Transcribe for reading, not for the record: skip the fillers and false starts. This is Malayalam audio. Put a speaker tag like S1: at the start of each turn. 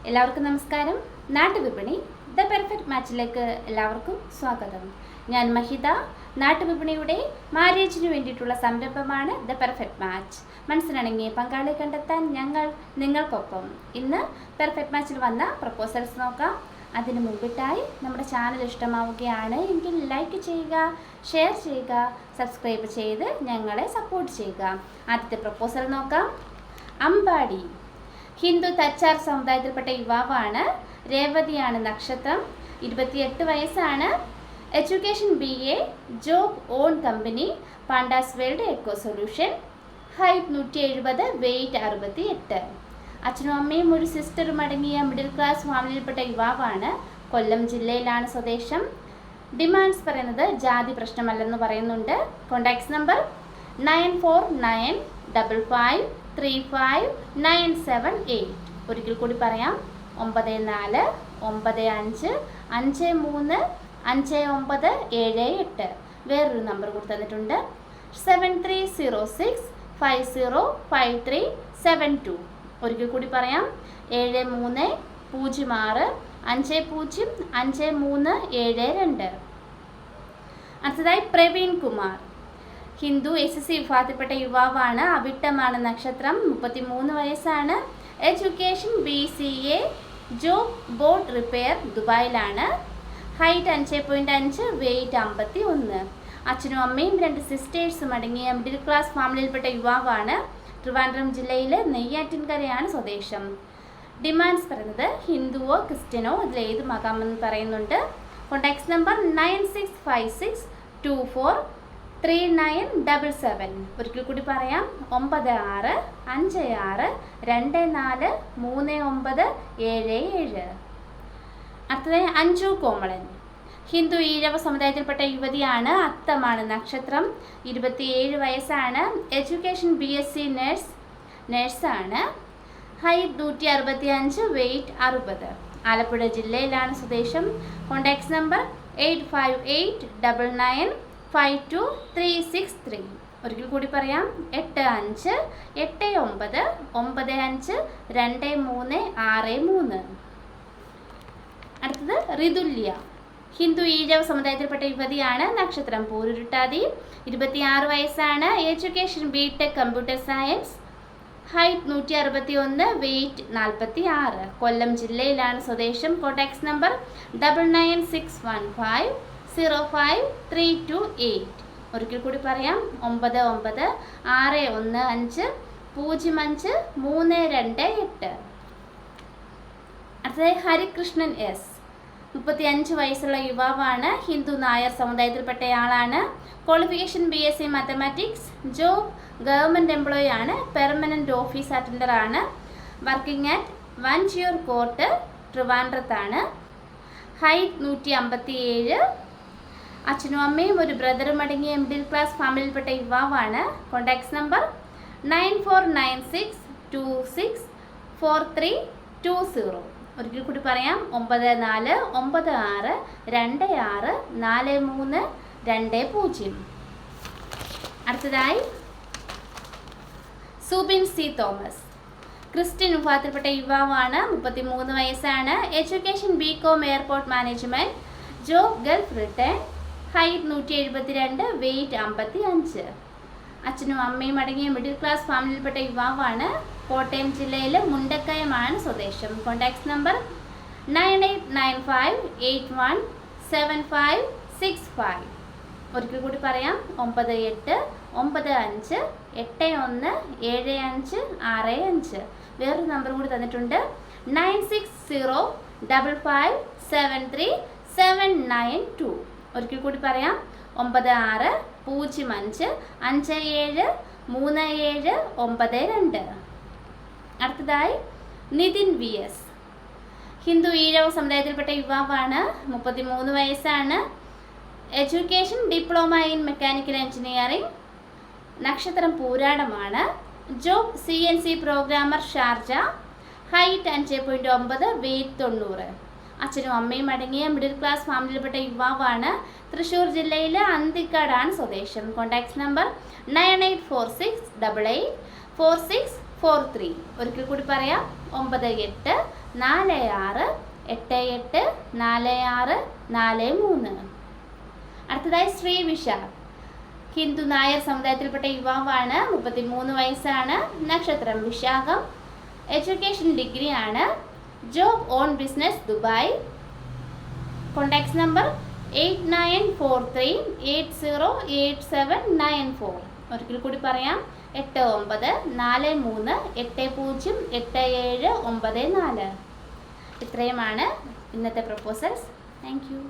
S1: എല്ലാവർക്കും നമസ്കാരം. നാട്ടുവിപണി ദ പെർഫെക്റ്റ് മാച്ചിലേക്ക് എല്ലാവർക്കും സ്വാഗതം. ഞാൻ മഹിത. നാട്ടുവിപണിയുടെ മാരേജിന് വേണ്ടിയിട്ടുള്ള സംരംഭമാണ് ദ പെർഫെക്റ്റ് മാച്ച്. മനസ്സിലിണങ്ങിയ പങ്കാളിയെ കണ്ടെത്താൻ ഞങ്ങൾ നിങ്ങൾക്കൊപ്പം. ഇന്ന് പെർഫെക്റ്റ് മാച്ചിൽ വന്ന പ്രപ്പോസൽസ് നോക്കാം. അതിന് മുമ്പിട്ടായി നമ്മുടെ ചാനൽ ഇഷ്ടമാവുകയാണ് എങ്കിൽ ലൈക്ക് ചെയ്യുക, ഷെയർ ചെയ്യുക, സബ്സ്ക്രൈബ് ചെയ്ത് ഞങ്ങളെ സപ്പോർട്ട് ചെയ്യുക. ആദ്യത്തെ പ്രപ്പോസൽ നോക്കാം. അമ്പാടി. ഹിന്ദു തച്ചാർ സമുദായത്തിൽപ്പെട്ട യുവാവാണ്. രേവതിയാണ് നക്ഷത്രം. 28 വയസ്സാണ്. Education BA, job own company, pandas world eco solution. Height 170, weight 68. അച്ഛനും അമ്മയും ഒരു സിസ്റ്ററും അടങ്ങിയ മിഡിൽ ക്ലാസ് ഫാമിലിയിൽപ്പെട്ട യുവാവാണ്. കൊല്ലം ജില്ലയിലാണ് സ്വദേശം. ഡിമാൻഡ്സ് പറയുന്നത് ജാതി പ്രശ്നമല്ലെന്ന് പറയുന്നുണ്ട്. Contacts number 9495535978. ഒരിക്കൽ കൂടി പറയാം, 9495553598. വേറൊരു നമ്പർ കൂടി തന്നിട്ടുണ്ട്, 7306505372. ഒരിക്കൽ കൂടി പറയാം, 7306505372. അടുത്തതായി പ്രവീൺ കുമാർ. ഹിന്ദു SSC വിഭാഗത്തിൽപ്പെട്ട യുവാവാണ്. അവിട്ടമാണ് നക്ഷത്രം. 33 വയസ്സാണ്. Education BCA, job boat repair, ദുബായിലാണ്. Height 5.5, weight 51. അച്ഛനും അമ്മയും 2 സിസ്റ്റേഴ്സും അടങ്ങിയ മിഡിൽ ക്ലാസ് ഫാമിലിയിൽപ്പെട്ട യുവാവാണ്. ട്രിവാൻഡ്രം ജില്ലയിലെ നെയ്യാറ്റിൻകരയാണ് സ്വദേശം. ഡിമാൻഡ്സ് പറയുന്നത് ഹിന്ദുവോ ക്രിസ്ത്യനോ ഇതിലേതുമാകാമെന്ന് പറയുന്നുണ്ട്. Contacts number 9656243977. ഒരിക്കൽ കൂടി പറയാം, 9656243977. അടുത്തതായി അഞ്ജു കോമളൻ. ഹിന്ദു ഈഴവ സമുദായത്തിൽപ്പെട്ട യുവതിയാണ്. അത്തമാണ് നക്ഷത്രം. 27 വയസ്സാണ്. എഡ്യൂക്കേഷൻ BSc നേഴ്സാണ്. Height 165, weight 60. ആലപ്പുഴ ജില്ലയിലാണ് സ്വദേശം. Contacts number 8589526363. ഒരിക്കൽ കൂടി പറയാം, 8589952363. അടുത്തത് ഋതുല്യ. ഹിന്ദു ഈഴവ സമുദായത്തിൽപ്പെട്ട യുവതിയാണ്. നക്ഷത്രം പൂരുരുട്ടാതി. 26 വയസ്സാണ്. Education BTech computer science. Height 161, weight 46. Kollam ജില്ലയിലാണ് സ്വദേശം. Contacts number 9961505328. ഒരിക്കൽ കൂടി പറയാം, 9961505328. അടുത്തതായി ഹരികൃഷ്ണൻ S. 35 വയസ്സുള്ള യുവാവാണ്. ഹിന്ദു നായർ സമുദായത്തിൽപ്പെട്ടയാളാണ്. Qualification BSc mathematics. Job government employee ആണ്. പെർമനൻറ്റ് ഓഫീസ് അറ്റൻഡർ ആണ്. വർക്കിംഗ് അറ്റ് വഞ്ചിയൂർ കോർട്ട്, ട്രിവാൻഡ്രത്താണ്. ഹൈറ്റ് 157. അച്ഛനും അമ്മയും ഒരു ബ്രദറും അടങ്ങിയ മിഡിൽ ക്ലാസ് ഫാമിലിയിൽപ്പെട്ട യുവാവാണ്. Contacts number 9496264320. ഒരിക്കൽ കൂടി പറയാം, 9496264320. അടുത്തതായി സുബിൻ C. തോമസ്. ക്രിസ്ത്യൻ വിഭാഗത്തിൽപ്പെട്ട യുവാവാണ്. 33 വയസ്സാണ്. Education BCom airport management. Job Gulf return. Height 172, weight 55. അച്ഛനും അമ്മയും അടങ്ങിയ മിഡിൽ ക്ലാസ് ഫാമിലിയിൽപ്പെട്ട യുവാവാണ്. കോട്ടയം ജില്ലയിലെ മുണ്ടക്കയമാണ് സ്വദേശം. Contacts number 9895817565. ഒരിക്കൽ കൂടി പറയാം, 9895817565. വേറൊരു നമ്പർ കൂടി തന്നിട്ടുണ്ട്, 9605573792. ഒരിക്കൽ കൂടി പറയാം, 9605573792. അടുത്തതായി നിതിൻ VS. ഹിന്ദു ഈഴവ സമുദായത്തിൽപ്പെട്ട യുവാവാണ്. 33 വയസ്സാണ്. Education diploma in mechanical engineering. നക്ഷത്രം പൂരാടമാണ്. Job CNC programmer, Sharjah. Height 5.9, weight 90. അച്ഛനും അമ്മയും അടങ്ങിയ മിഡിൽ ക്ലാസ് ഫാമിലിയിൽപ്പെട്ട യുവാവാണ്. തൃശ്ശൂർ ജില്ലയിലെ അന്തിക്കാടാണ് സ്വദേശം. Contacts number 9846884643. ഒരിക്കൽ കൂടി പറയാം, 904846884643. അടുത്തതായി ശ്രീ വിശാഖ്. ഹിന്ദു നായർ സമുദായത്തിൽപ്പെട്ട യുവാവാണ്. 33 വയസ്സാണ്. നക്ഷത്രം വിശാഖം. എഡ്യൂക്കേഷൻ ഡിഗ്രി ആണ്. Job own business Dubai. Contact number 8943808794. ഒരിക്കൽ കൂടി പറയാം, 8943808794. ഇത്രയുമാണ് ഇന്നത്തെ പ്രപ്പോസൽസ്. Thank you.